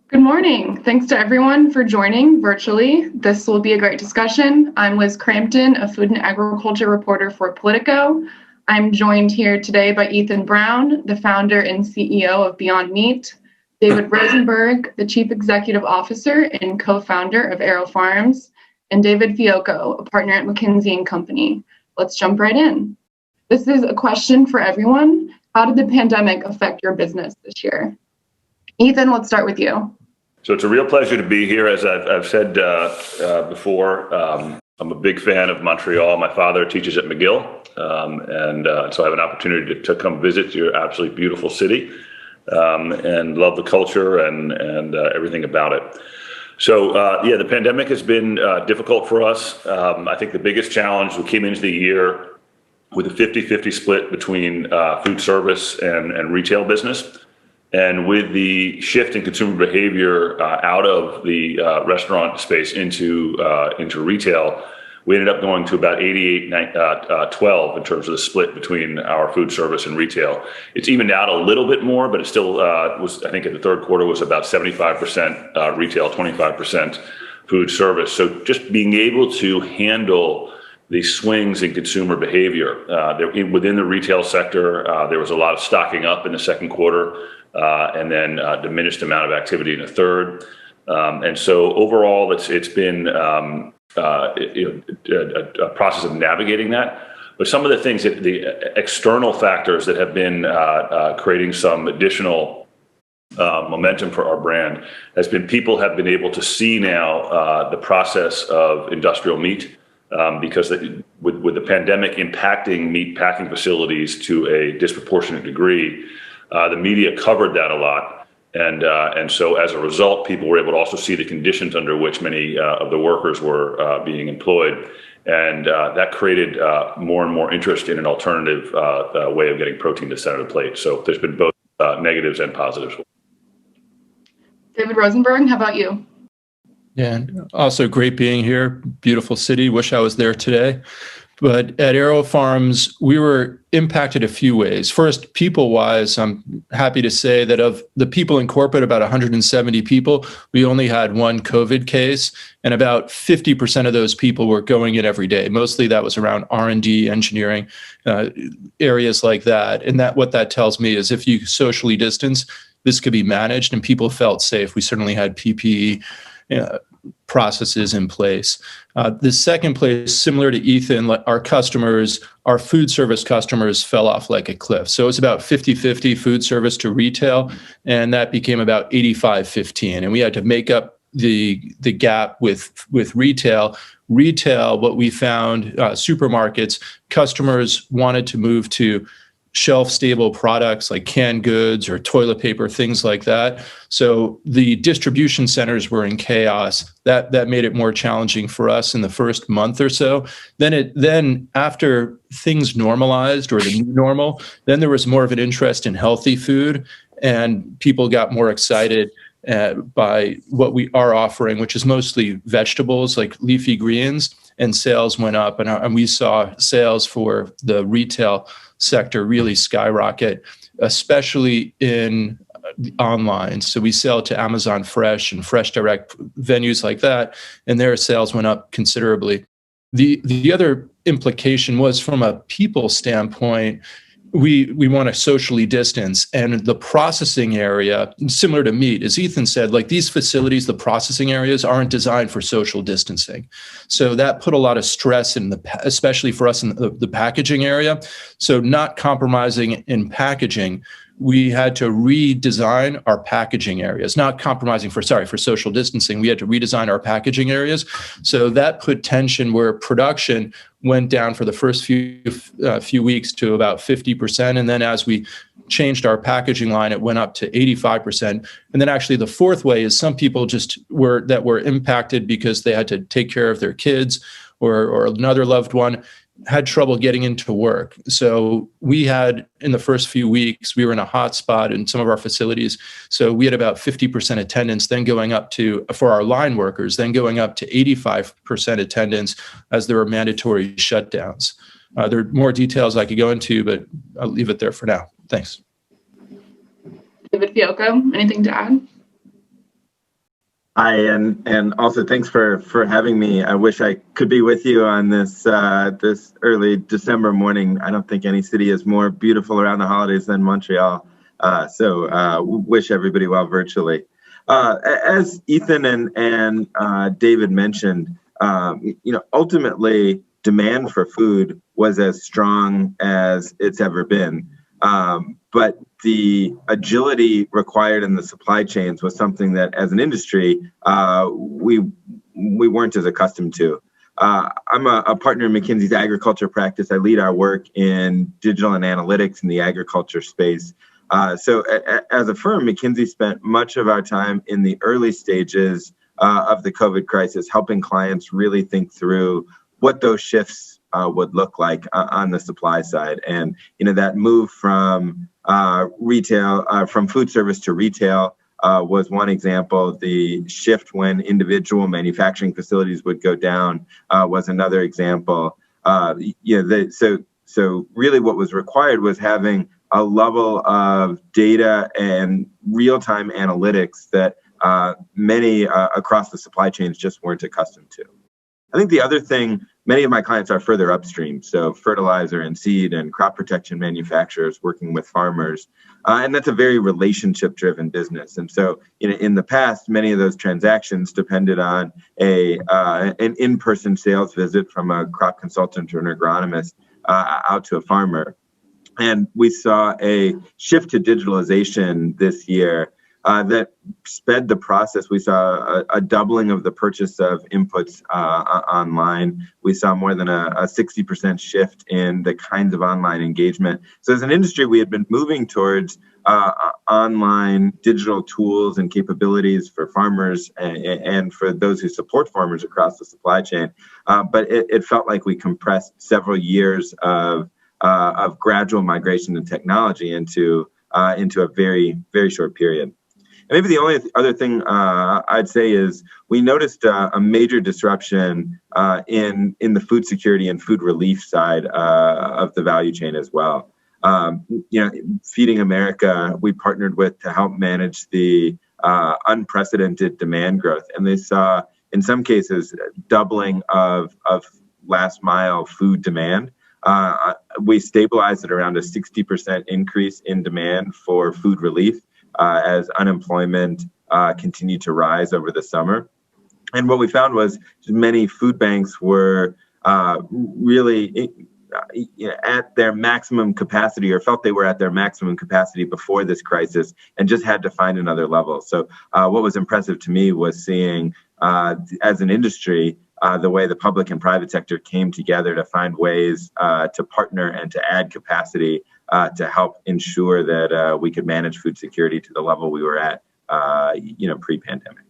Good morning. Thanks to everyone for joining virtually. This will be a great discussion. I'm Liz Crampton, a food and agriculture reporter for POLITICO. I'm joined here today by Ethan Brown, the founder and CEO of Beyond Meat, David Rosenberg, the chief executive officer and co-founder of AeroFarms, and David Fiocco, a partner at McKinsey & Company. Let's jump right in. This is a question for everyone. How did the pandemic affect your business this year? Ethan, let's start with you. So it's a real pleasure to be here. As I've said before, I'm a big fan of Montreal. My father teaches at McGill, and so I have an opportunity to come visit your absolutely beautiful city and love the culture and everything about it. So the pandemic has been difficult for us. I think the biggest challenge, we came into the year with a 50-50 split between food service and retail business. And with the shift in consumer behavior out of the restaurant space into retail, we ended up going to about 88-12 in terms of the split between our food service and retail. It's evened out a little bit more, but it still was, I think in the third quarter, was about 75% retail, 25% food service. So just being able to handle the swings in consumer behavior. Within the retail sector, there was a lot of stocking up in the second quarter, and then diminished amount of activity in the third. And so overall, it's been a process of navigating that. But some of the things, the external factors that have been creating some additional momentum for our brand has been people have been able to see now the process of industrial meat. Because with the pandemic impacting meat packing facilities to a disproportionate degree, the media covered that a lot. And so as a result, people were able to also see the conditions under which many of the workers were being employed. And that created more and more interest in an alternative way of getting protein to center the plate. So there's been both negatives and positives. David Rosenberg, how about you? Yeah, and also great being here. Beautiful city. Wish I was there today. But at AeroFarms, we were impacted a few ways. First, people-wise, I'm happy to say that of the people in corporate, about 170 people, we only had one COVID case, and about 50% of those people were going in every day. Mostly that was around R&D, engineering, areas like that. And what that tells me is if you socially distance, this could be managed, and people felt safe. We certainly had PPE processes in place. The second place, similar to Ethan, our customers, our food service customers fell off like a cliff. So it's about 50-50 food service to retail, and that became about 85-15. And we had to make up the gap with retail. Retail, what we found, supermarkets, customers wanted to move to shelf-stable products like canned goods or toilet paper, things like that. So the distribution centers were in chaos. That made it more challenging for us in the first month or so. Then after things normalized, or the new normal, then there was more of an interest in healthy food, and people got more excited by what we are offering, which is mostly vegetables like leafy greens, and sales went up. And we saw sales for the retail sector really skyrocket, especially in online. So we sell to Amazon Fresh and Fresh Direct, venues like that, and their sales went up considerably. The other implication was from a people standpoint, we want to socially distance, and the processing area, similar to meat, as Ethan said, like these facilities, the processing areas aren't designed for social distancing. So that put a lot of stress especially for us in the packaging area. So not compromising in packaging, we had to redesign our packaging areas, not compromising for social distancing. We had to redesign our packaging areas. So that put tension where production went down for the first few weeks to about 50%. And then as we changed our packaging line, it went up to 85%. And then actually the fourth way is some people were impacted because they had to take care of their kids or another loved one, had trouble getting into work. So we had, in the first few weeks, we were in a hot spot in some of our facilities. So we had about 50% attendance, then going up to, for our line workers, then going up to 85% attendance as there were mandatory shutdowns. There are more details I could go into, but I'll leave it there for now. Thanks. David Fiocco, anything to add? Hi, and also thanks for having me. I wish I could be with you on this this early December morning. I don't think any city is more beautiful around the holidays than Montreal. So wish everybody well virtually. As Ethan and David mentioned, ultimately demand for food was as strong as it's ever been. But the agility required in the supply chains was something that, as an industry, we weren't as accustomed to. I'm a partner in McKinsey's agriculture practice. I lead our work in digital and analytics in the agriculture space. So as a firm, McKinsey spent much of our time in the early stages of the COVID crisis, helping clients really think through what those shifts would look like on the supply side. And, that move from retail, from food service to retail was one example. The shift when individual manufacturing facilities would go down was another example. So really what was required was having a level of data and real-time analytics that many across the supply chains just weren't accustomed to. I think the other thing, many of my clients are further upstream, so fertilizer and seed and crop protection manufacturers working with farmers, and that's a very relationship-driven business. And so, in the past, many of those transactions depended on an in-person sales visit from a crop consultant or an agronomist out to a farmer. And we saw a shift to digitalization this year that sped the process. We saw a doubling of the purchase of inputs online. We saw more than a 60% shift in the kinds of online engagement. So as an industry, we had been moving towards online digital tools and capabilities for farmers and for those who support farmers across the supply chain. But it felt like we compressed several years of gradual migration and technology into a very, very short period. And maybe the only other thing I'd say is we noticed a major disruption in the food security and food relief side of the value chain as well. Feeding America, we partnered with to help manage the unprecedented demand growth, and they saw in some cases doubling of last mile food demand. We stabilized at around a 60% increase in demand for food relief as unemployment continued to rise over the summer. And what we found was many food banks were really at their maximum capacity, or felt they were at their maximum capacity before this crisis, and just had to find another level. So what was impressive to me was seeing, as an industry, the way the public and private sector came together to find ways to partner and to add capacity to help ensure that we could manage food security to the level we were at, pre-pandemic.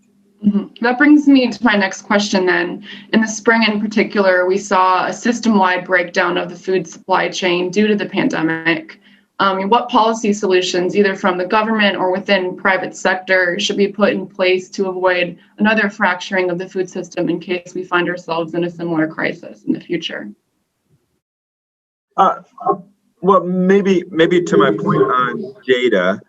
Mm-hmm. That brings me to my next question then. In the spring in particular, we saw a system-wide breakdown of the food supply chain due to the pandemic. What policy solutions, either from the government or within private sector, should be put in place to avoid another fracturing of the food system in case we find ourselves in a similar crisis in the future? Well, maybe to my point on data,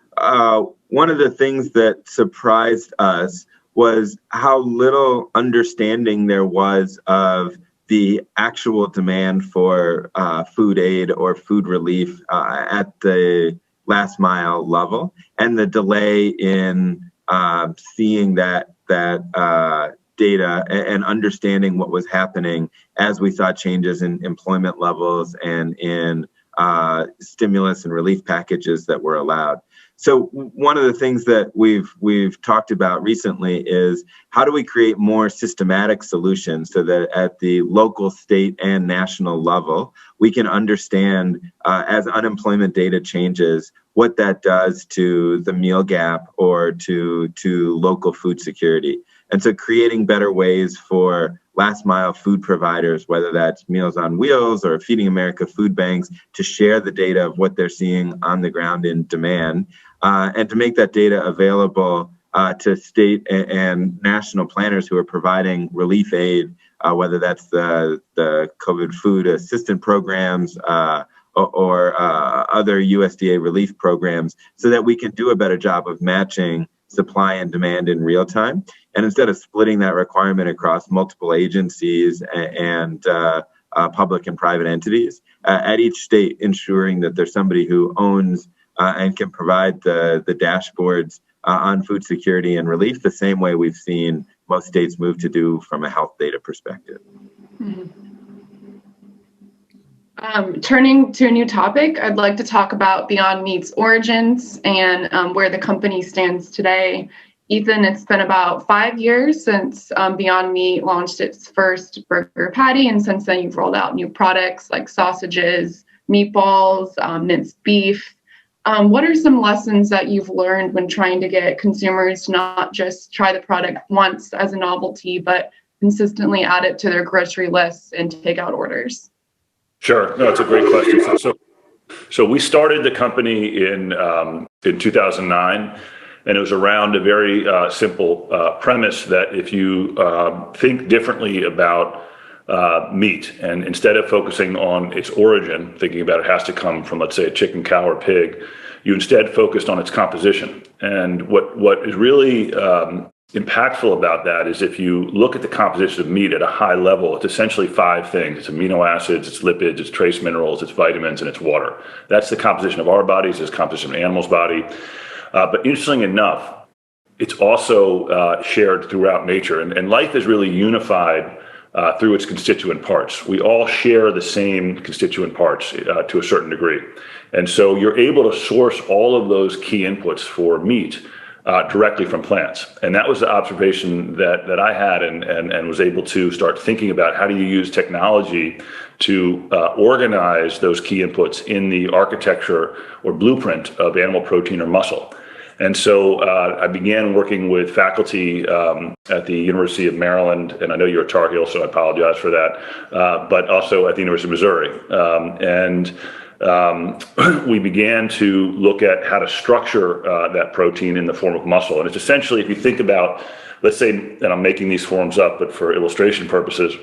one of the things that surprised us was how little understanding there was of the actual demand for food aid or food relief at the last mile level, and the delay in seeing that data and understanding what was happening as we saw changes in employment levels and in stimulus and relief packages that were allowed. So one of the things that we've talked about recently is how do we create more systematic solutions so that at the local, state, and national level, we can understand as unemployment data changes, what that does to the meal gap or to local food security. And so creating better ways for last mile food providers, whether that's Meals on Wheels or Feeding America food banks, to share the data of what they're seeing on the ground in demand, and to make that data available to state and national planners who are providing relief aid, whether that's the COVID food assistance programs or other USDA relief programs, so that we can do a better job of matching supply and demand in real time. And instead of splitting that requirement across multiple agencies and public and private entities, at each state ensuring that there's somebody who owns and can provide the dashboards on food security and relief, the same way we've seen most states move to do from a health data perspective. Turning to a new topic, I'd like to talk about Beyond Meat's origins and where the company stands today. Ethan, it's been about 5 years since Beyond Meat launched its first burger patty, and since then you've rolled out new products like sausages, meatballs, minced beef. What are some lessons that you've learned when trying to get consumers to not just try the product once as a novelty, but consistently add it to their grocery lists and takeout orders? Sure. No, it's a great question. So we started the company in 2009, and it was around a very simple premise that if you think differently about meat, and instead of focusing on its origin, thinking about it has to come from, let's say, a chicken, cow, or pig, you instead focused on its composition. And what is really impactful about that is if you look at the composition of meat at a high level, it's essentially 5 things. It's amino acids, it's lipids, it's trace minerals, it's vitamins, and it's water. That's the composition of our bodies, it's the composition of an animal's body. But interestingly enough, it's also shared throughout nature. And life is really unified through its constituent parts. We all share the same constituent parts to a certain degree. And so you're able to source all of those key inputs for meat directly from plants. And that was the observation that I had and was able to start thinking about how do you use technology to organize those key inputs in the architecture or blueprint of animal protein or muscle. And so I began working with faculty at the University of Maryland, and I know you're a Tar Heel, so I apologize for that, but also at the University of Missouri. We began to look at how to structure that protein in the form of muscle. And it's essentially, if you think about, let's say, and I'm making these forms up, but for illustration purposes,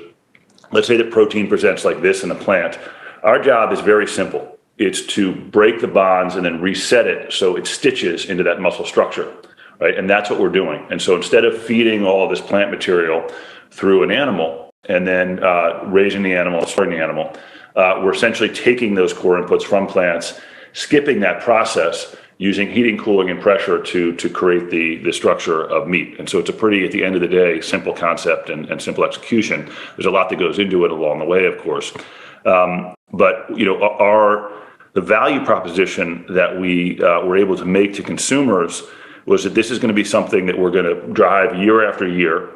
let's say that protein presents like this in a plant. Our job is very simple. It's to break the bonds and then reset it so it stitches into that muscle structure, right? And that's what we're doing. And so instead of feeding all of this plant material through an animal and then raising the animal, storing the animal, we're essentially taking those core inputs from plants, skipping that process, using heating, cooling, and pressure to create the structure of meat. And so it's a pretty, at the end of the day, simple concept and simple execution. There's a lot that goes into it along the way, of course. But the value proposition that we were able to make to consumers was that this is going to be something that we're going to drive year after year,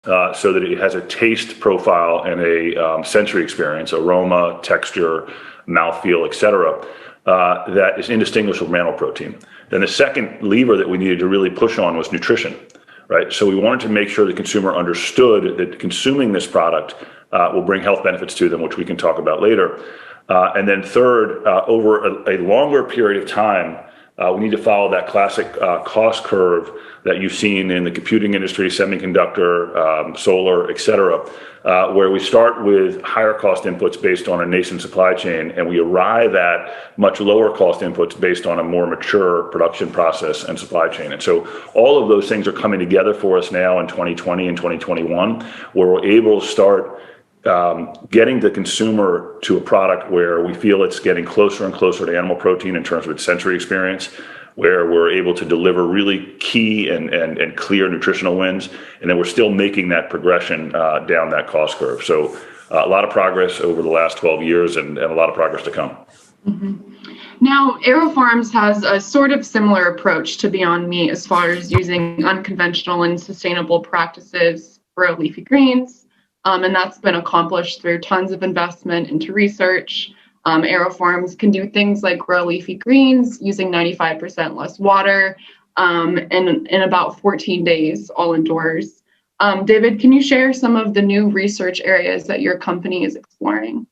so that it has a taste profile and a sensory experience, aroma, texture, mouthfeel, et cetera, that is indistinguishable from animal protein. Then the second lever that we needed to really push on was nutrition, right? So we wanted to make sure the consumer understood that consuming this product will bring health benefits to them, which we can talk about later. And then third, over a longer period of time, we need to follow that classic cost curve that you've seen in the computing industry, semiconductor, solar, et cetera, where we start with higher cost inputs based on a nascent supply chain, and we arrive at much lower cost inputs based on a more mature production process and supply chain. And so all of those things are coming together for us now in 2020 and 2021, where we're able to start getting the consumer to a product where we feel it's getting closer and closer to animal protein in terms of its sensory experience, where we're able to deliver really key and clear nutritional wins, and then we're still making that progression down that cost curve. So a lot of progress over the last 12 years and a lot of progress to come. Mm-hmm. Now, AeroFarms has a sort of similar approach to Beyond Meat as far as using unconventional and sustainable practices for leafy greens. And that's been accomplished through tons of investment into research. AeroFarms can do things like grow leafy greens using 95% less water in about 14 days, all indoors. David, can you share some of the new research areas that your company is exploring?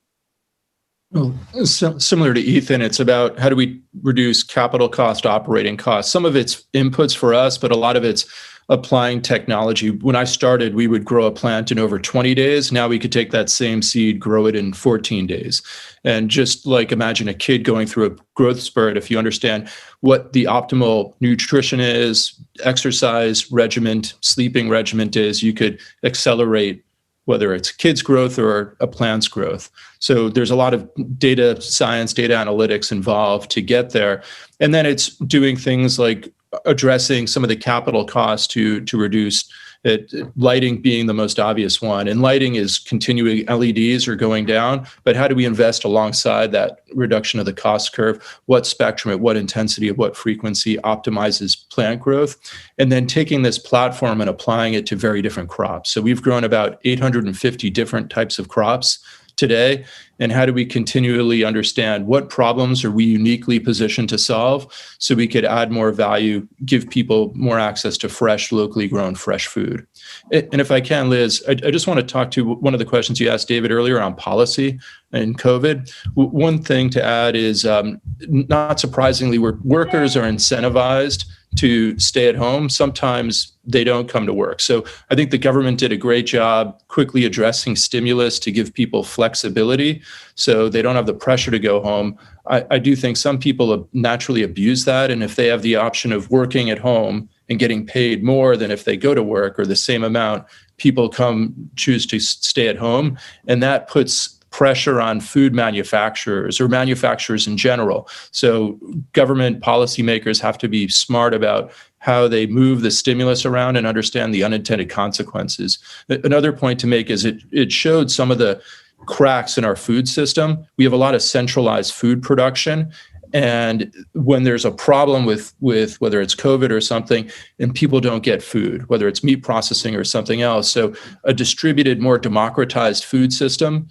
Well, similar to Ethan, it's about how do we reduce capital cost, operating costs. Some of it's inputs for us, but a lot of it's applying technology. When I started, we would grow a plant in over 20 days. Now we could take that same seed, grow it in 14 days. And just like imagine a kid going through a growth spurt, if you understand what the optimal nutrition is, exercise regimen, sleeping regimen is, you could accelerate whether it's kids' growth or a plant's growth. So there's a lot of data science, data analytics involved to get there. And then it's doing things like addressing some of the capital costs to reduce it, lighting being the most obvious one. And lighting is continuing, LEDs are going down, but how do we invest alongside that reduction of the cost curve? What spectrum, at what intensity, at what frequency optimizes plant growth? And then taking this platform and applying it to very different crops. So we've grown about 850 different types of crops today. And how do we continually understand what problems are we uniquely positioned to solve so we could add more value, give people more access to fresh, locally grown, fresh food? And if I can, Liz, I just want to talk to one of the questions you asked David earlier on policy and COVID. One thing to add is, not surprisingly, workers are incentivized to stay at home. Sometimes they don't come to work. So I think the government did a great job quickly addressing stimulus to give people flexibility so they don't have the pressure to go home. I do think some people naturally abuse that. And if they have the option of working at home and getting paid more than if they go to work or the same amount, people choose to stay at home. And that puts pressure on food manufacturers or manufacturers in general. So government policymakers have to be smart about how they move the stimulus around and understand the unintended consequences. Another point to make is it showed some of the cracks in our food system. We have a lot of centralized food production. And when there's a problem with whether it's COVID or something, and people don't get food, whether it's meat processing or something else. So a distributed, more democratized food system,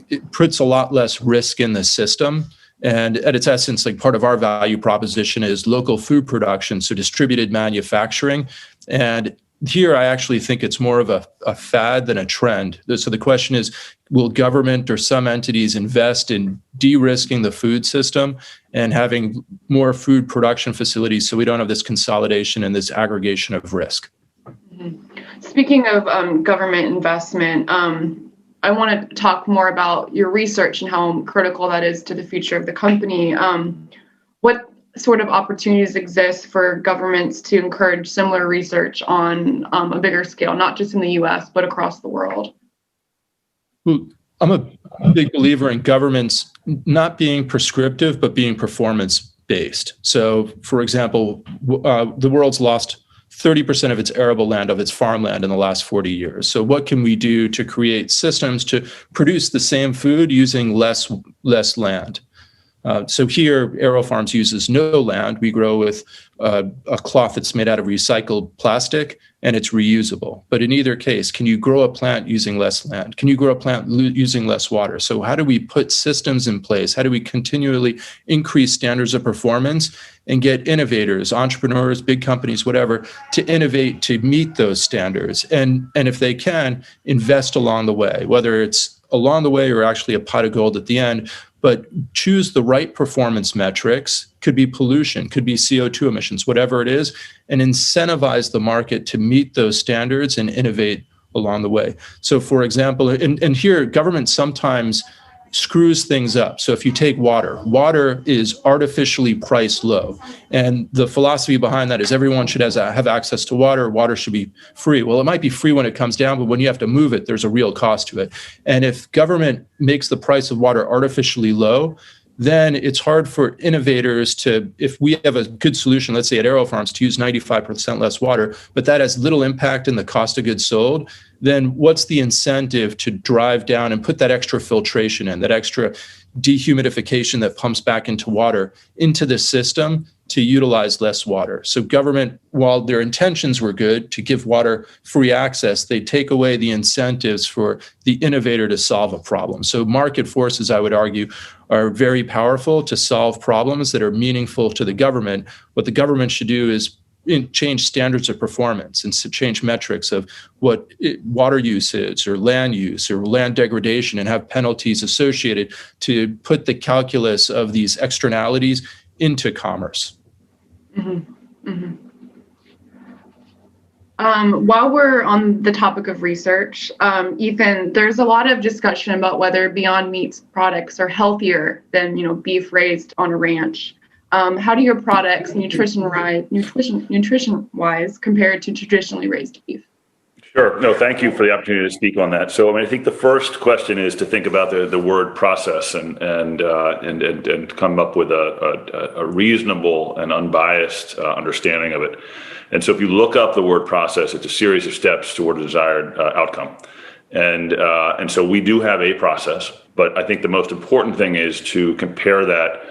it puts a lot less risk in the system. And at its essence, like part of our value proposition is local food production, so distributed manufacturing. And here, I actually think it's more of a fad than a trend. So the question is, will government or some entities invest in de-risking the food system and having more food production facilities so we don't have this consolidation and this aggregation of risk? Mm-hmm. Speaking of government investment, I want to talk more about your research and how critical that is to the future of the company. What sort of opportunities exist for governments to encourage similar research on a bigger scale, not just in the US, but across the world? Well, I'm a big believer in governments not being prescriptive, but being performance-based. So, for example, the world's lost 30% of its arable land, of its farmland in the last 40 years. So what can we do to create systems to produce the same food using less land? So here, AeroFarms uses no land. We grow with a cloth that's made out of recycled plastic, and it's reusable. But in either case, can you grow a plant using less land? Can you grow a plant using less water? So how do we put systems in place? How do we continually increase standards of performance and get innovators, entrepreneurs, big companies, whatever, to innovate to meet those standards? And if they can, invest along the way, whether it's along the way or actually a pot of gold at the end, but choose the right performance metrics, could be pollution, could be CO2 emissions, whatever it is, and incentivize the market to meet those standards and innovate along the way. So for example, and here government sometimes screws things up. So if you take water is artificially priced low. And the philosophy behind that is everyone should have access to water. Water should be free. Well, it might be free when it comes down, but when you have to move it, there's a real cost to it. And if government makes the price of water artificially low, then it's hard for innovators to, if we have a good solution, let's say at AeroFarms, to use 95% less water, but that has little impact in the cost of goods sold, then what's the incentive to drive down and put that extra filtration in, that extra dehumidification that pumps back into water into the system to utilize less water? So government, while their intentions were good to give water free access, they take away the incentives for the innovator to solve a problem. So market forces, I would argue, are very powerful to solve problems that are meaningful to the government. What the government should do is change standards of performance and change metrics of what water usage or land use or land degradation, and have penalties associated to put the calculus of these externalities into commerce. Mm-hmm. Mm-hmm. While we're on the topic of research, Ethan, there's a lot of discussion about whether Beyond Meat's products are healthier than, beef raised on a ranch. How do your products nutrition-wise compare to traditionally raised beef? Sure. No, thank you for the opportunity to speak on that. So, I think the first question is to think about the word process and come up with a reasonable and unbiased understanding of it. And so, if you look up the word process, it's a series of steps toward a desired outcome. And so we do have a process, but I think the most important thing is to compare that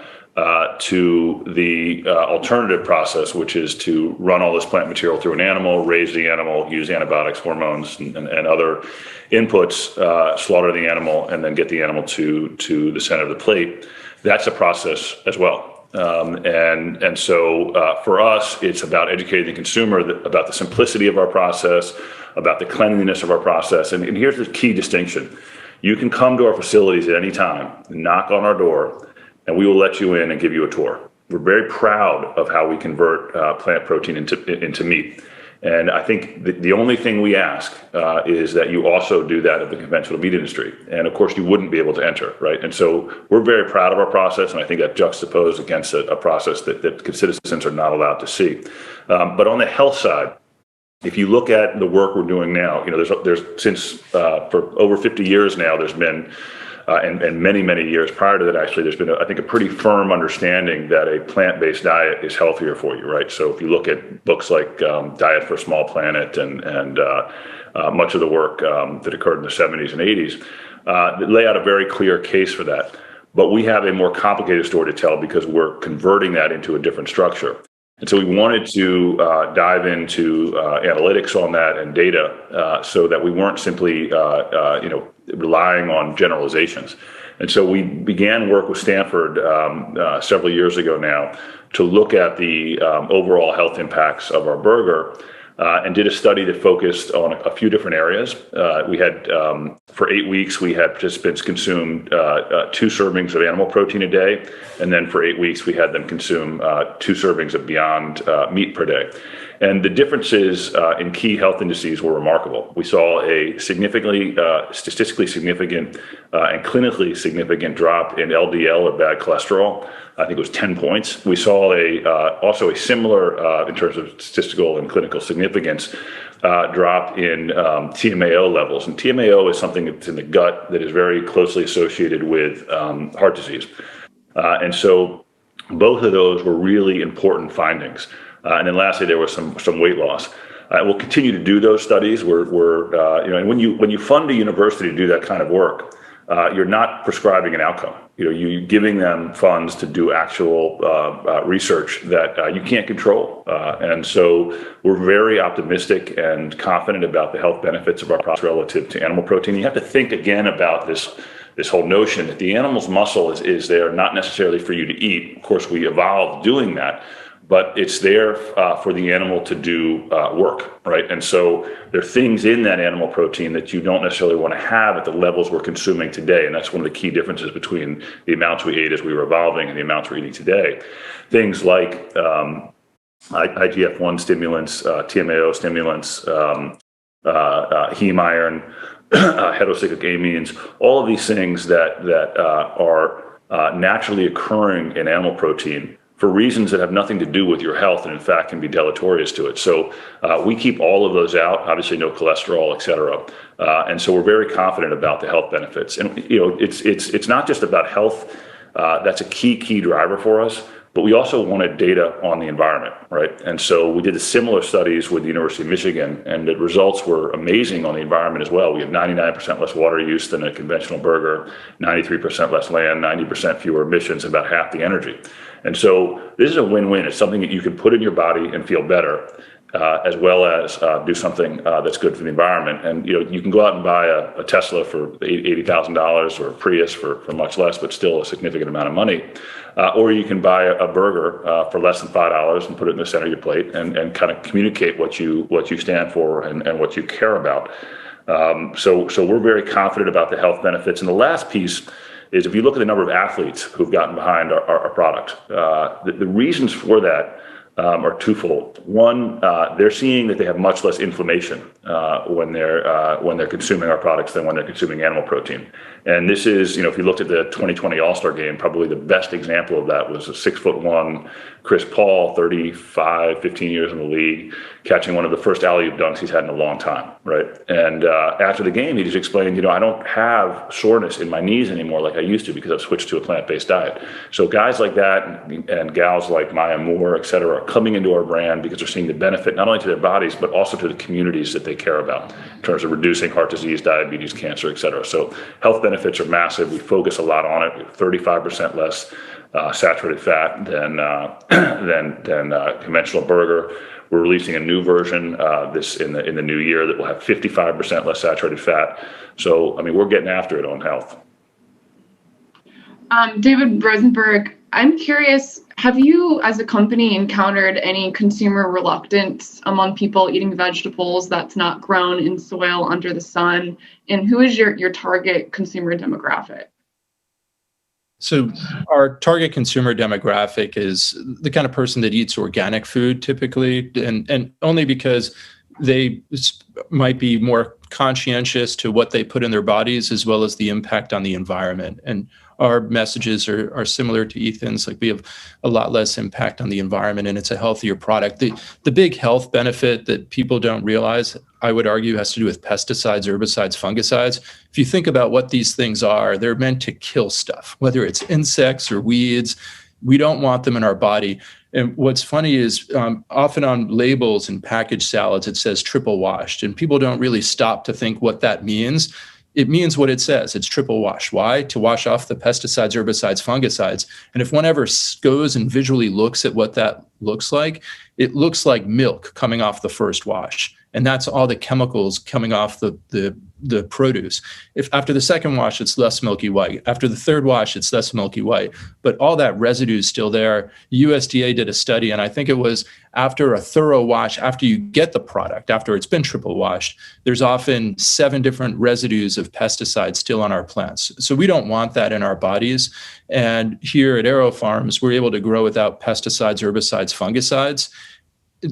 to the alternative process, which is to run all this plant material through an animal, raise the animal, use antibiotics, hormones, and other inputs, slaughter the animal, and then get the animal to the center of the plate. That's a process as well. And so for us, it's about educating the consumer about the simplicity of our process, about the cleanliness of our process. And here's the key distinction. You can come to our facilities at any time, knock on our door, and we will let you in and give you a tour. We're very proud of how we convert plant protein into meat. And I think the only thing we ask is that you also do that of the conventional meat industry. And of course, you wouldn't be able to enter, right? And so we're very proud of our process, and I think that juxtaposed against a process that citizens are not allowed to see. But on the health side, if you look at the work we're doing now, there's since for over 50 years now, there's been and many, many years prior to that, actually, there's been, I think, a pretty firm understanding that a plant-based diet is healthier for you, right? So if you look at books like Diet for a Small Planet and much of the work that occurred in the 70s and 80s, that lay out a very clear case for that. But we have a more complicated story to tell because we're converting that into a different structure. And so we wanted to dive into analytics on that and data so that we weren't simply, relying on generalizations. And so we began work with Stanford several years ago now to look at the overall health impacts of our burger and did a study that focused on a few different areas. We had, for 8 weeks, we had participants consume 2 servings of animal protein a day. And then for 8 weeks, we had them consume 2 servings of Beyond Meat per day. And the differences in key health indices were remarkable. We saw a significantly, statistically significant and clinically significant drop in LDL, or bad cholesterol. I think it was 10 points. We saw also a similar, in terms of statistical and clinical significance, drop in TMAO levels. And TMAO is something that's in the gut that is very closely associated with heart disease. And so both of those were really important findings. And then lastly, there was some weight loss. We'll continue to do those studies. And when you fund a university to do that kind of work, you're not prescribing an outcome. You're giving them funds to do actual research that you can't control. And so we're very optimistic and confident about the health benefits of our process relative to animal protein. You have to think again about this whole notion that the animal's muscle is there not necessarily for you to eat. Of course, we evolved doing that, but it's there for the animal to do work, right? And so there are things in that animal protein that you don't necessarily want to have at the levels we're consuming today. And that's one of the key differences between the amounts we ate as we were evolving and the amounts we're eating today. Things like IGF-1 stimulants, TMAO stimulants, heme iron, heterocyclic amines, all of these things that are naturally occurring in animal protein for reasons that have nothing to do with your health and in fact can be deleterious to it. So we keep all of those out, obviously no cholesterol, et cetera. And so we're very confident about the health benefits. And it's not just about health. That's a key driver for us, but we also wanted data on the environment, right? And so we did similar studies with the University of Michigan, and the results were amazing on the environment as well. We have 99% less water use than a conventional burger, 93% less land, 90% fewer emissions, about half the energy. And so this is a win-win. It's something that you can put in your body and feel better, as well as do something that's good for the environment. And you can go out and buy a Tesla for $80,000 or a Prius for much less, but still a significant amount of money. Or you can buy a burger for less than $5 and put it in the center of your plate and kind of communicate what you stand for and what you care about. So we're very confident about the health benefits. And the last piece is if you look at the number of athletes who've gotten behind our product, the reasons for that are twofold. One, they're seeing that they have much less inflammation when they're consuming our products than when they're consuming animal protein. And this is, if you looked at the 2020 All-Star Game, probably the best example of that was a 6'1" Chris Paul, 15 years in the league, catching one of the first alley-oop dunks he's had in a long time, right? And after the game, he just explained, I don't have soreness in my knees anymore like I used to because I've switched to a plant-based diet. So guys like that and gals like Maya Moore, et cetera, are coming into our brand because they're seeing the benefit not only to their bodies, but also to the communities that they care about in terms of reducing heart disease, diabetes, cancer, et cetera. So health benefits are massive. We focus a lot on it. We have 35% less saturated fat than conventional burger. We're releasing a new version this in the new year that will have 55% less saturated fat. So, we're getting after it on health. David Rosenberg, I'm curious, have you as a company encountered any consumer reluctance among people eating vegetables that's not grown in soil under the sun? And who is your target consumer demographic? So our target consumer demographic is the kind of person that eats organic food typically, and only because they might be more conscientious to what they put in their bodies as well as the impact on the environment. And our messages are similar to Ethan's, like we have a lot less impact on the environment and it's a healthier product. The big health benefit that people don't realize, I would argue, has to do with pesticides, herbicides, fungicides. If you think about what these things are, they're meant to kill stuff, whether it's insects or weeds. We don't want them in our body. And what's funny is often on labels and packaged salads, it says triple washed, and people don't really stop to think what that means. It means what it says. It's triple wash. Why? To wash off the pesticides, herbicides, fungicides. And if one ever goes and visually looks at what that looks like, it looks like milk coming off the first wash. And that's all the chemicals coming off the produce. If after the second wash, it's less milky white. After the third wash, it's less milky white. But all that residue is still there. USDA did a study, and I think it was after a thorough wash, after you get the product, after it's been triple washed, there's often 7 different residues of pesticides still on our plants. So we don't want that in our bodies. And here at AeroFarms, we're able to grow without pesticides, herbicides, fungicides,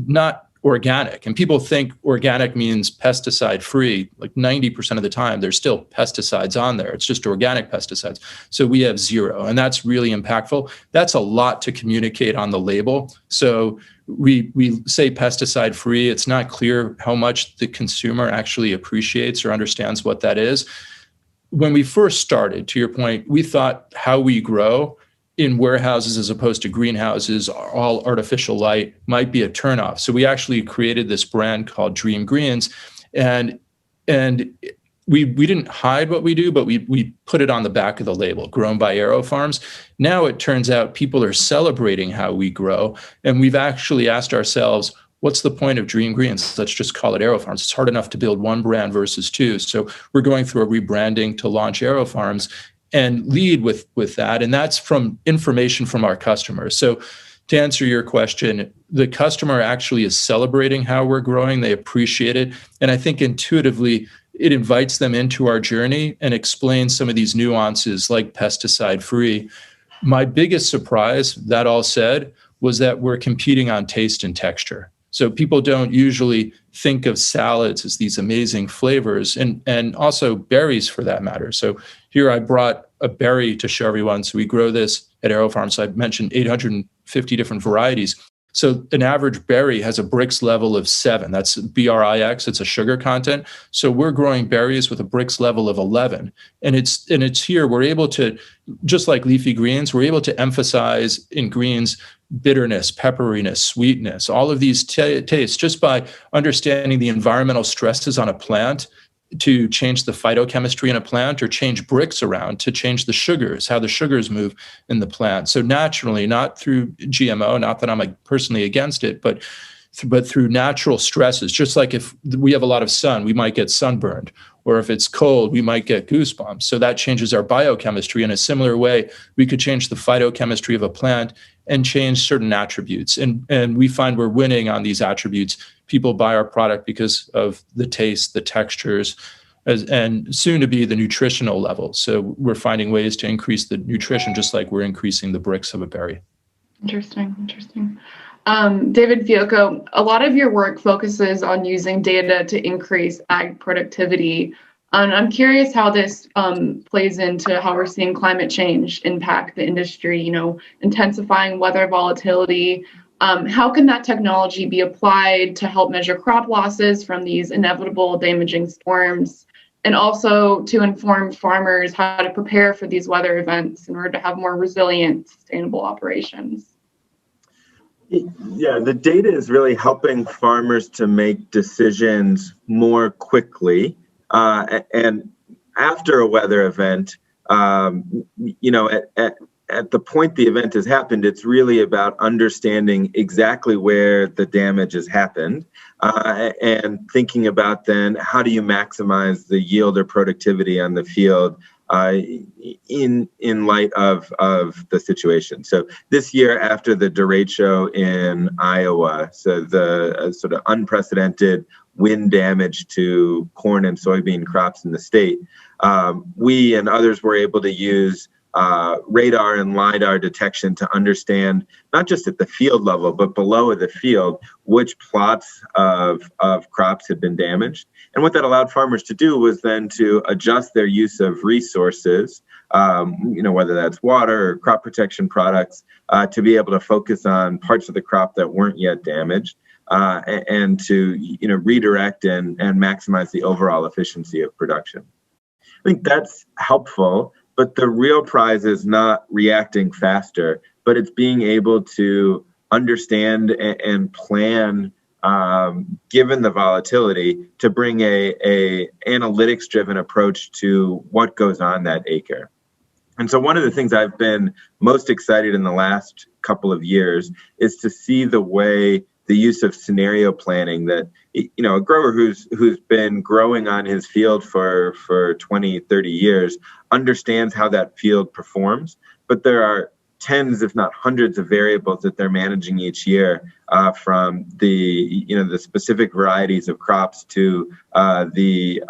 not organic. And people think organic means pesticide free. Like 90% of the time, there's still pesticides on there. It's just organic pesticides. So we have 0, and that's really impactful. That's a lot to communicate on the label. So we say pesticide free. It's not clear how much the consumer actually appreciates or understands what that is. When we first started, to your point, we thought how we grow in warehouses as opposed to greenhouses, all artificial light, might be a turnoff. So we actually created this brand called Dream Greens, and we didn't hide what we do, but we put it on the back of the label, grown by AeroFarms. Now it turns out people are celebrating how we grow, and we've actually asked ourselves, what's the point of Dream Greens? Let's just call it AeroFarms. It's hard enough to build one brand versus 2. So we're going through a rebranding to launch AeroFarms and lead with that. And that's from information from our customers. So to answer your question, the customer actually is celebrating how we're growing. They appreciate it. And I think intuitively, it invites them into our journey and explains some of these nuances like pesticide free. My biggest surprise, that all said, was that we're competing on taste and texture. So people don't usually think of salads as these amazing flavors, and also berries for that matter. So here I brought a berry to show everyone. So we grow this at AeroFarms. So I mentioned 850 different varieties. So an average berry has a Brix level of 7. That's BRIX. It's a sugar content. So we're growing berries with a Brix level of 11. And it's here, we're able to, just like leafy greens, we're able to emphasize in greens bitterness, pepperiness, sweetness, all of these tastes just by understanding the environmental stresses on a plant to change the phytochemistry in a plant, or change Brix around to change the sugars, how the sugars move in the plant. So naturally, not through GMO, not that I'm personally against it, but through natural stresses. Just like if we have a lot of sun, we might get sunburned, or if it's cold, we might get goosebumps. So that changes our biochemistry. In a similar way, we could change the phytochemistry of a plant and change certain attributes. And we find we're winning on these attributes. People buy our product because of the taste, the textures, and soon to be the nutritional level. So we're finding ways to increase the nutrition, just like we're increasing the Brix of a berry. Interesting. David Fiocco, a lot of your work focuses on using data to increase ag productivity. I'm curious how this plays into how we're seeing climate change impact the industry, intensifying weather volatility. How can that technology be applied to help measure crop losses from these inevitable damaging storms, and also to inform farmers how to prepare for these weather events in order to have more resilient, sustainable operations? Yeah, the data is really helping farmers to make decisions more quickly. And after a weather event, at the point the event has happened, it's really about understanding exactly where the damage has happened and thinking about then how do you maximize the yield or productivity on the field in light of the situation. So this year, after the derecho in Iowa, so the sort of unprecedented wind damage to corn and soybean crops in the state, we and others were able to use radar and LiDAR detection to understand, not just at the field level, but below the field, which plots of crops had been damaged. And what that allowed farmers to do was then to adjust their use of resources, whether that's water or crop protection products, to be able to focus on parts of the crop that weren't yet damaged, and to redirect and maximize the overall efficiency of production. I think that's helpful. But the real prize is not reacting faster, but it's being able to understand and plan, given the volatility, to bring a analytics-driven approach to what goes on that acre. And so one of the things I've been most excited in the last couple of years is to see the way the use of scenario planning that, a grower who's been growing on his field for 20, 30 years understands how that field performs, but there are tens, if not hundreds, of variables that they're managing each year, from the specific varieties of crops to the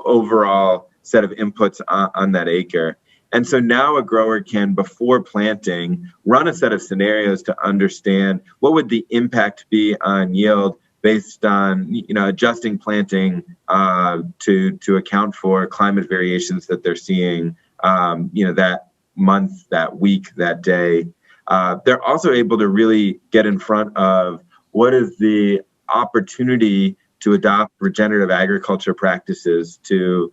overall set of inputs on that acre. And so now a grower can, before planting, run a set of scenarios to understand what would the impact be on yield based on, adjusting planting to account for climate variations that they're seeing, that month, that week, that day. They're also able to really get in front of what is the opportunity to adopt regenerative agriculture practices, to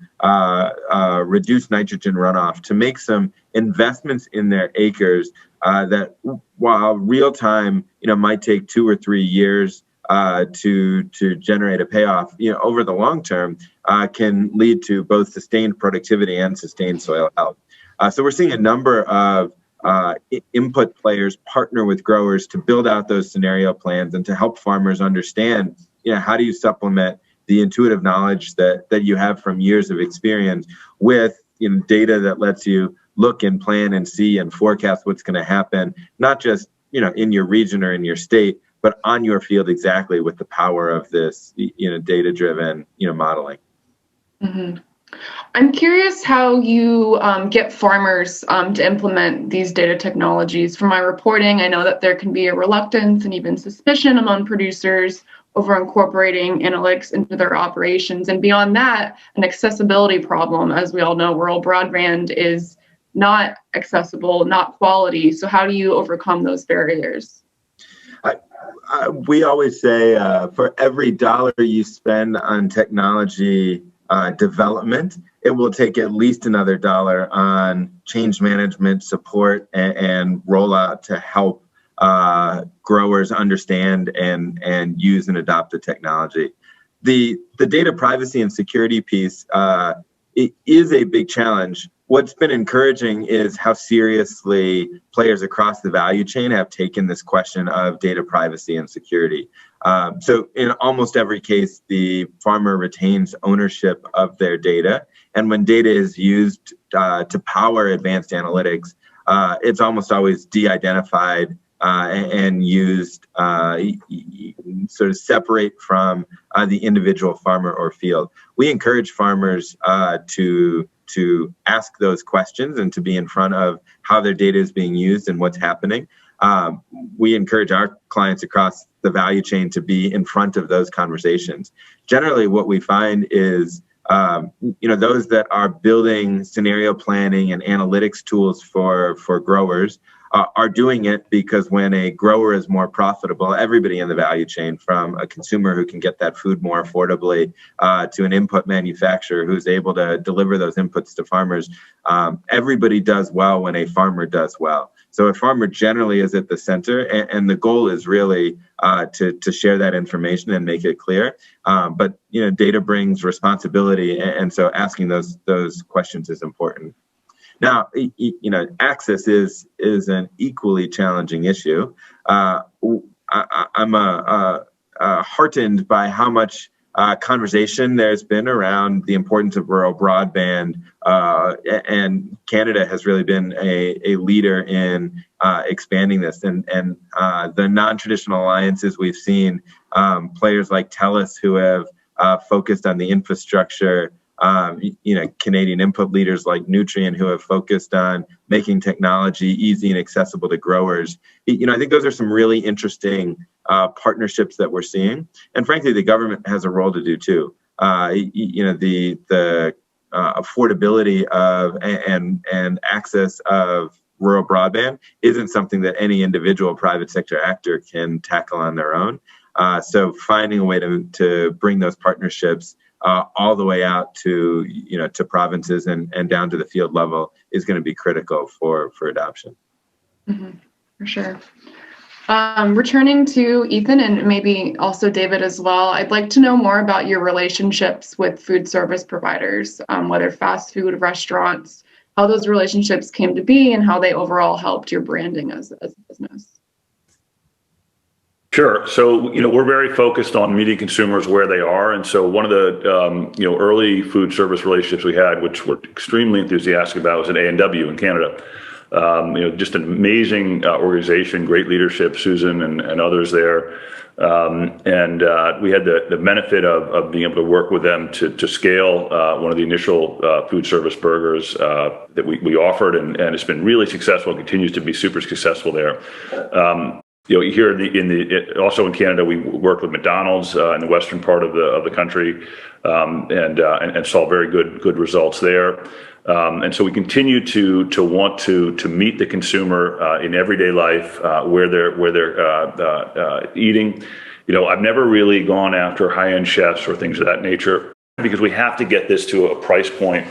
reduce nitrogen runoff, to make some investments in their acres that, while real time, might take 2 or 3 years to generate a payoff, over the long term, can lead to both sustained productivity and sustained soil health. So we're seeing a number of input players partner with growers to build out those scenario plans and to help farmers understand, how do you supplement the intuitive knowledge that you have from years of experience with data that lets you look and plan and see and forecast what's going to happen, not just in your region or in your state, but on your field exactly with the power of this data-driven modeling. Mm-hmm. I'm curious how you get farmers to implement these data technologies. From my reporting, I know that there can be a reluctance and even suspicion among producers over incorporating analytics into their operations. And beyond that, an accessibility problem. As we all know, rural broadband is not accessible, not quality. So how do you overcome those barriers? We always say for every dollar you spend on technology development, it will take at least another dollar on change management support and rollout to help growers understand and use and adopt the technology. The data privacy and security piece it is a big challenge. What's been encouraging is how seriously players across the value chain have taken this question of data privacy and security. So in almost every case, the farmer retains ownership of their data. And when data is used to power advanced analytics, it's almost always de-identified and used sort of separate from the individual farmer or field. We encourage farmers to ask those questions and to be in front of how their data is being used and what's happening. we encourage our clients across the value chain to be in front of those conversations. Generally, what we find is those that are building scenario planning and analytics tools for growers are doing it because when a grower is more profitable, everybody in the value chain, from a consumer who can get that food more affordably to an input manufacturer who's able to deliver those inputs to farmers, everybody does well when a farmer does well. So a farmer generally is at the center, and the goal is really to share that information and make it clear. But data brings responsibility, and so asking those questions is important. Now, access is an equally challenging issue. I'm heartened by how much conversation there's been around the importance of rural broadband, and Canada has really been a leader in expanding this. And the non-traditional alliances we've seen, players like TELUS who have focused on the infrastructure, Canadian input leaders like Nutrien who have focused on making technology easy and accessible to growers. I think those are some really interesting partnerships that we're seeing. And frankly, the government has a role to do too. The affordability of and access of rural broadband isn't something that any individual private sector actor can tackle on their own. So finding a way to bring those partnerships all the way out to provinces and down to the field level is going to be critical for adoption. Mm-hmm. For sure. Returning to Ethan and maybe also David as well, I'd like to know more about your relationships with food service providers, whether fast food restaurants, how those relationships came to be and how they overall helped your branding as a business. Sure. So, we're very focused on meeting consumers where they are. And so one of the, early food service relationships we had, which we're extremely enthusiastic about, was at A&W in Canada. Just an amazing organization, great leadership, Susan and others there. And we had the benefit of being able to work with them to scale one of the initial food service burgers that we offered. And it's been really successful and continues to be super successful there. Here also in Canada, we worked with McDonald's in the western part of the country, and saw very good results there. And so we continue to want to meet the consumer in everyday life where they're eating. I've never really gone after high-end chefs or things of that nature because we have to get this to a price point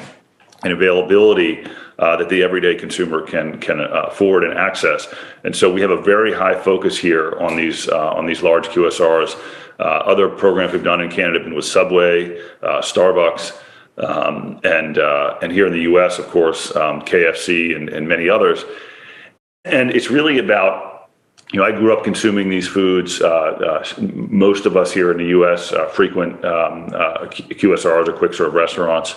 and availability that the everyday consumer can afford and access. And so we have a very high focus here on these large QSRs. Other programs we've done in Canada have been with Subway, Starbucks, and here in the U.S., of course, KFC and many others. And it's really about, I grew up consuming these foods. Most of us here in the U.S. Frequent QSRs or quick serve restaurants.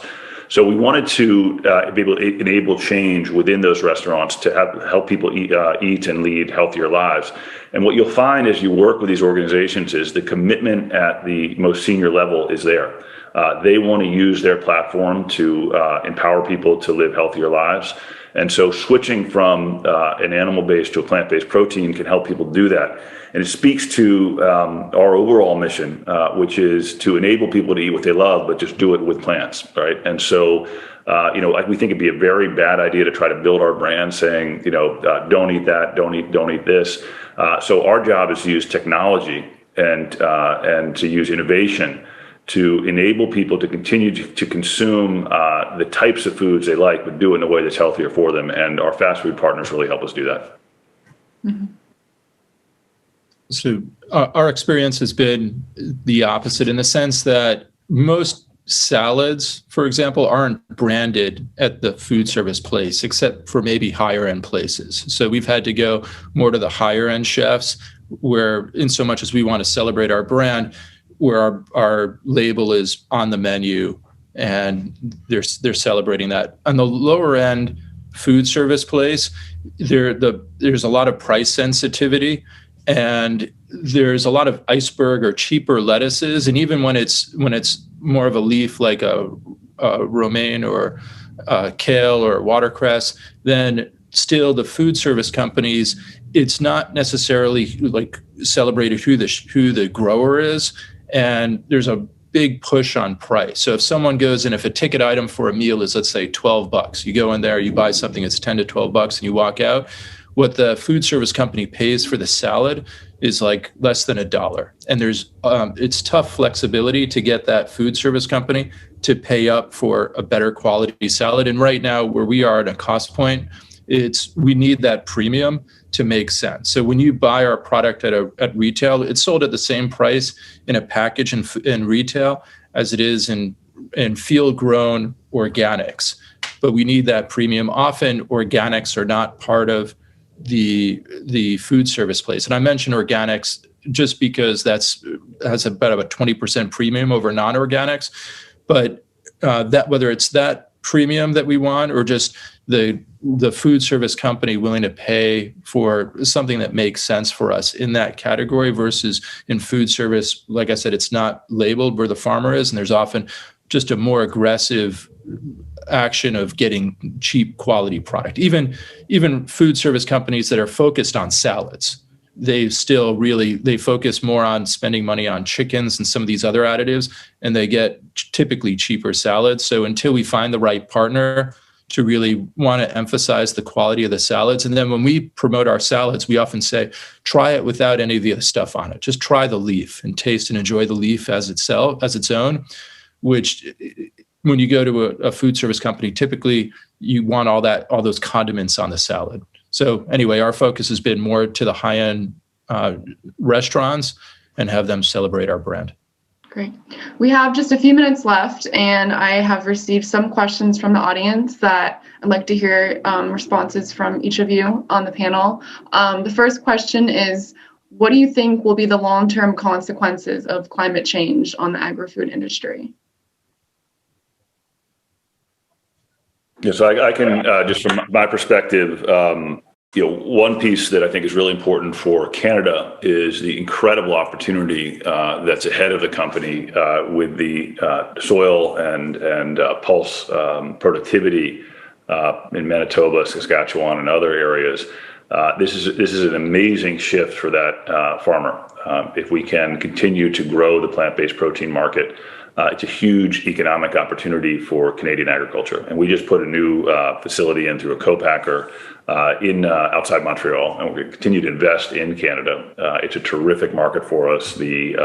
So we wanted to be able to enable change within those restaurants to help people eat and lead healthier lives. And what you'll find as you work with these organizations is the commitment at the most senior level is there. They want to use their platform to empower people to live healthier lives. And so switching from an animal-based to a plant-based protein can help people do that. And it speaks to our overall mission, which is to enable people to eat what they love, but just do it with plants, right? And so, we think it'd be a very bad idea to try to build our brand saying, don't eat that, don't eat this. So our job is to use technology and to use innovation to enable people to continue to consume the types of foods they like, but do it in a way that's healthier for them. And our fast food partners really help us do that. Mm-hmm. So our experience has been the opposite in the sense that most salads, for example, aren't branded at the food service place, except for maybe higher end places. So we've had to go more to the higher end chefs where, in so much as we want to celebrate our brand, where our label is on the menu and they're celebrating that. On the lower end food service place, there's a lot of price sensitivity. And there's a lot of iceberg or cheaper lettuces, and even when it's more of a leaf like a romaine or kale or watercress, then still the food service companies, it's not necessarily like celebrated who the grower is, and there's a big push on price. So if someone goes in, if a ticket item for a meal is, let's say, $12, you go in there, you buy something that's $10 to $12, and you walk out. What the food service company pays for the salad is like less than $1. And there's it's tough flexibility to get that food service company to pay up for a better quality salad. And right now, where we are at a cost point, we need that premium to make sense. So when you buy our product at retail, it's sold at the same price in a package in retail as it is in field-grown organics. But we need that premium. Often organics are not part of the food service place. And I mention organics just because has about a 20% premium over non-organics. But that whether it's that premium that we want or just the food service company willing to pay for something that makes sense for us in that category versus in food service, like I said, it's not labeled where the farmer is, and there's often just a more aggressive action of getting cheap quality product. Even food service companies that are focused on salads, they focus more on spending money on chickens and some of these other additives, and they get typically cheaper salads. So until we find the right partner to really want to emphasize the quality of the salads. And then when we promote our salads, we often say, try it without any of the other stuff on it. Just try the leaf and taste and enjoy the leaf as its own, which when you go to a food service company, typically you want all those condiments on the salad. So anyway, our focus has been more to the high-end restaurants and have them celebrate our brand. Great. We have just a few minutes left, and I have received some questions from the audience that I'd like to hear responses from each of you on the panel. The first question is, what do you think will be the long-term consequences of climate change on the agri-food industry? Yeah, so I can, just from my perspective, one piece that I think is really important for Canada is the incredible opportunity that's ahead of the company with the soil and pulse productivity in Manitoba, Saskatchewan, and other areas. This is an amazing shift for that farmer. If we can continue to grow the plant-based protein market, it's a huge economic opportunity for Canadian agriculture. And we just put a new facility in through a co-packer outside Montreal, and we're going to continue to invest in Canada. It's a terrific market for us. The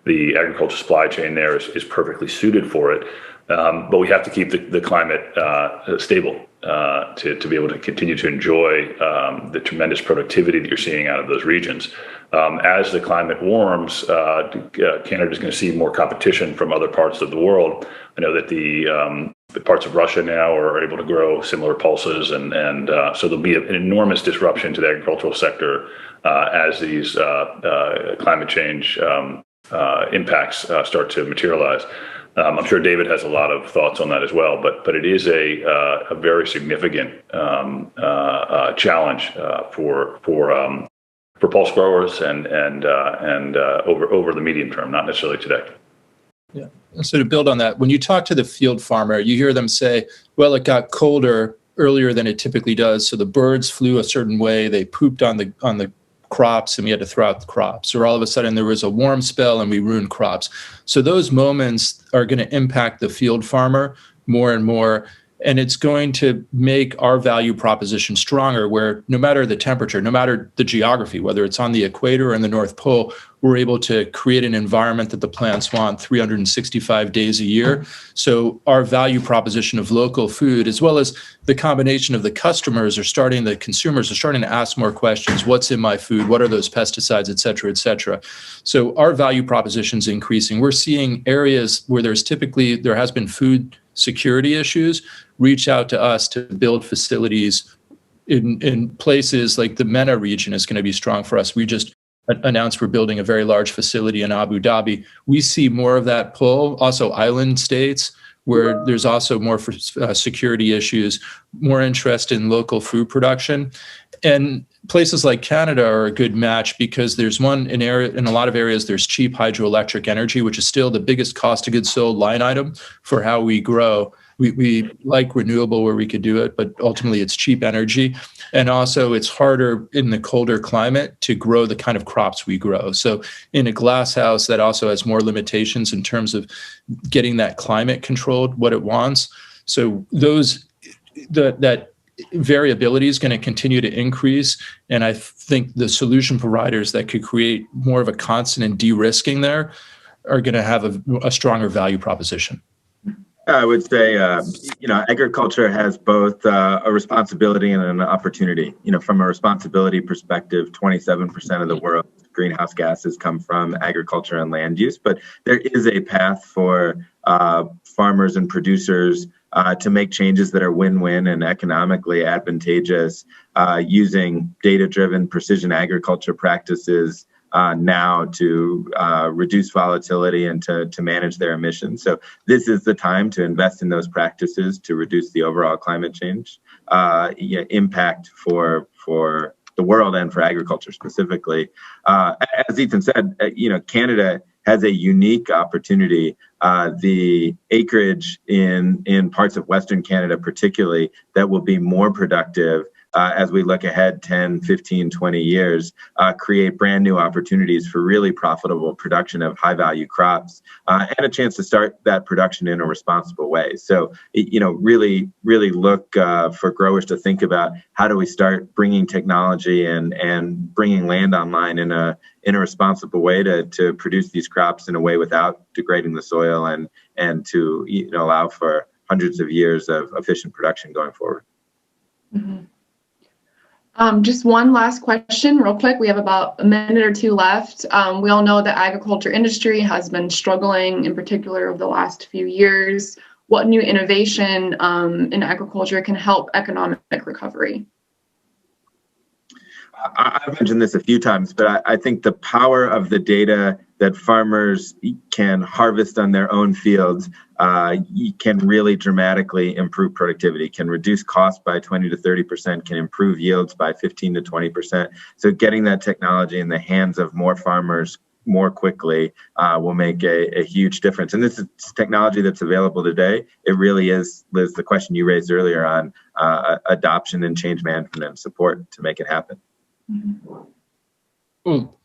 agriculture supply chain there is perfectly suited for it. But we have to keep the climate stable to be able to continue to enjoy the tremendous productivity that you're seeing out of those regions. As the climate warms, Canada is going to see more competition from other parts of the world. I know that the parts of Russia now are able to grow similar pulses, and so there'll be an enormous disruption to the agricultural sector as these climate change impacts start to materialize. I'm sure David has a lot of thoughts on that as well, but it is a very significant challenge for pulse growers and over the medium term, not necessarily today. Yeah. So to build on that, when you talk to the field farmer, you hear them say, well, it got colder earlier than it typically does. So the birds flew a certain way, they pooped on the crops and we had to throw out the crops. Or all of a sudden there was a warm spell and we ruined crops. So those moments are going to impact the field farmer more and more. And it's going to make our value proposition stronger, where no matter the temperature, no matter the geography, whether it's on the equator or in the North Pole, we're able to create an environment that the plants want 365 days a year. So our value proposition of local food, as well as the combination of the consumers are starting to ask more questions. What's in my food? What are those pesticides, et cetera, et cetera. So our value proposition is increasing. We're seeing areas where there has been food security issues, reach out to us to build facilities in places like the MENA region is going to be strong for us. We just announced we're building a very large facility in Abu Dhabi. We see more of that pull. Also island states where there's also more for security issues, more interest in local food production. And places like Canada are a good match because there's in a lot of areas, there's cheap hydroelectric energy, which is still the biggest cost of goods sold line item for how we grow. We like renewable where we could do it, but ultimately it's cheap energy. And also it's harder in the colder climate to grow the kind of crops we grow. So in a glass house, that also has more limitations in terms of getting that climate controlled, what it wants. So that variability is going to continue to increase. And I think the solution providers that could create more of a constant and de-risking there are going to have a stronger value proposition. I would say, agriculture has both a responsibility and an opportunity. From a responsibility perspective, 27% of the world's greenhouse gases come from agriculture and land use, but there is a path for farmers and producers to make changes that are win-win and economically advantageous using data-driven precision agriculture practices now to reduce volatility and to manage their emissions. So this is the time to invest in those practices to reduce the overall climate change impact for the world and for agriculture specifically. As Ethan said, Canada has a unique opportunity. The acreage in parts of Western Canada particularly that will be more productive as we look ahead 10, 15, 20 years, create brand new opportunities for really profitable production of high value crops and a chance to start that production in a responsible way. So, really look for growers to think about how do we start bringing technology and bringing land online in a responsible way to produce these crops in a way without degrading the soil and to allow for hundreds of years of efficient production going forward. Mm-hmm. Just one last question real quick. We have about a minute or two left. We all know the agriculture industry has been struggling in particular over the last few years. What new innovation in agriculture can help economic recovery? I've mentioned this a few times, but I think the power of the data that farmers can harvest on their own fields can really dramatically improve productivity, can reduce costs by 20 to 30%, can improve yields by 15 to 20%. So getting that technology in the hands of more farmers more quickly will make a huge difference. And this is technology that's available today. It really is, Liz, the question you raised earlier on adoption and change management and support to make it happen. Well,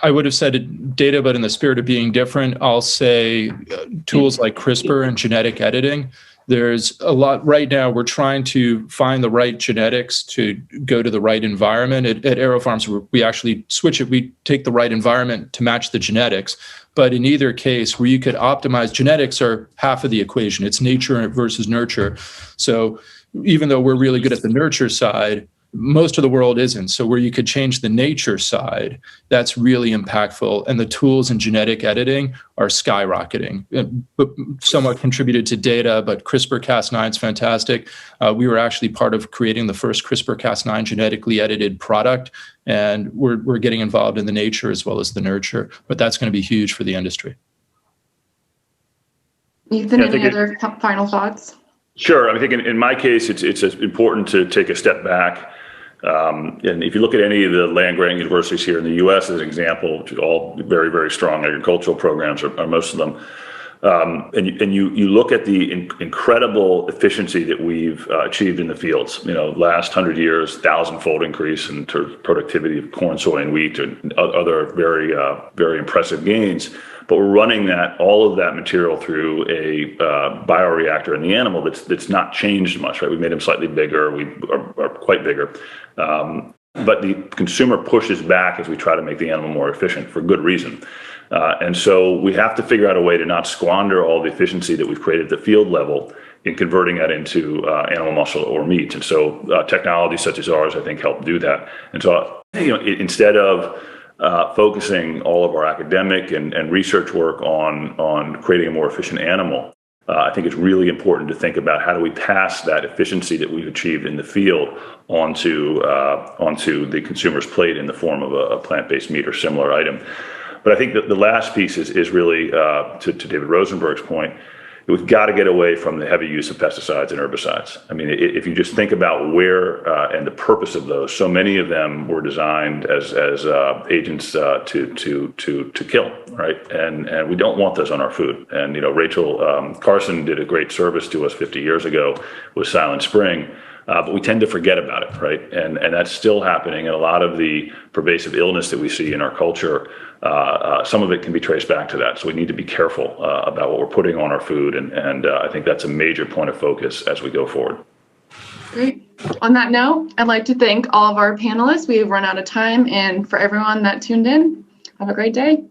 I would have said data, but in the spirit of being different, I'll say tools like CRISPR and genetic editing. There's a lot right now. We're trying to find the right genetics to go to the right environment. At AeroFarms, we actually switch it. We take the right environment to match the genetics. But in either case, where you could optimize, genetics are half of the equation. It's nature versus nurture. So even though we're really good at the nurture side, most of the world isn't. So where you could change the nature side, that's really impactful. And the tools in genetic editing are skyrocketing, but somewhat contributed to data, but CRISPR-Cas9 is fantastic. We were actually part of creating the first CRISPR-Cas9 genetically edited product. And we're getting involved in the nature as well as the nurture, but that's going to be huge for the industry. Ethan, any other final thoughts? Sure. I think in my case, it's important to take a step back. And if you look at any of the land-grant universities here in the U.S. as an example, which are all very, very strong agricultural programs, are most of them, and you look at the incredible efficiency that we've achieved in the fields. Last 100 years, 1,000-fold increase in productivity of corn, soy, and wheat, and other very, very impressive gains. But we're running all of that material through a bioreactor in the animal that's not changed much, right? We made them slightly bigger. We are quite bigger. But the consumer pushes back as we try to make the animal more efficient for good reason. And so we have to figure out a way to not squander all the efficiency that we've created at the field level in converting that into animal muscle or meat. And so technology such as ours, I think, help do that. And so, instead of focusing all of our academic and research work on creating a more efficient animal, I think it's really important to think about how do we pass that efficiency that we've achieved in the field onto the consumer's plate in the form of a plant-based meat or similar item. But I think that the last piece is really, to David Rosenberg's point, we've got to get away from the heavy use of pesticides and herbicides. I mean, if you just think about where and the purpose of those, so many of them were designed as agents to kill, right? And we don't want those on our food. And Rachel Carson did a great service to us 50 years ago with Silent Spring. But we tend to forget about it, right? And that's still happening. And a lot of the pervasive illness that we see in our culture, some of it can be traced back to that. So we need to be careful about what we're putting on our food. And I think that's a major point of focus as we go forward. Great. On that note, I'd like to thank all of our panelists. We have run out of time. And for everyone that tuned in, have a great day.